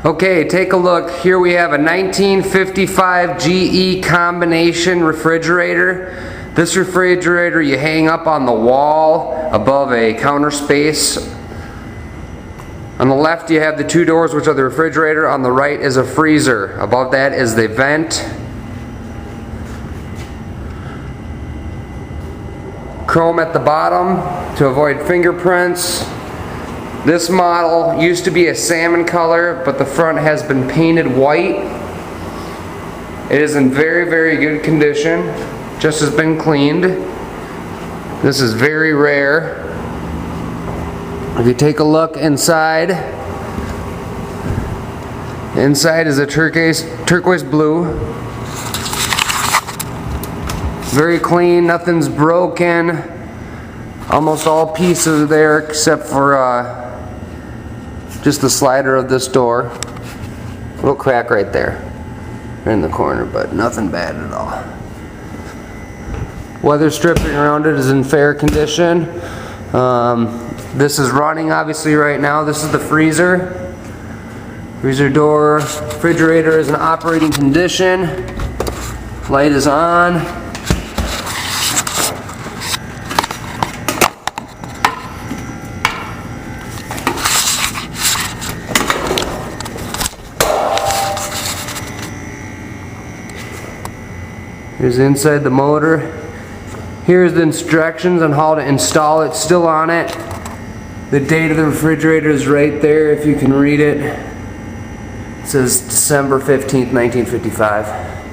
Okay, take a look. Here we have a 1955 GE combination refrigerator. This refrigerator you hang up on the wall above a counter space. On the left you have the two doors, which are the refrigerator. On the right is a freezer. Above that is the vent. Chrome at the bottom to avoid fingerprints. This model used to be a salmon color, but the front has been painted white. It is in very, very good condition. Just has been cleaned. This is very rare. If you take a look inside, inside is a turquoise blue. Very clean, nothing's broken. Almost all pieces are there except for just the slider of this door. A little crack right there in the corner, but nothing bad at all. Weather stripping around it is in fair condition. This is running obviously right now. This is the freezer. Freezer door. Refrigerator is in operating condition. Light is on. Here's inside the motor. Here's the instructions on how to install it. Still on it. The date of the refrigerator is right there if you can read it. It says December 15th, 1955.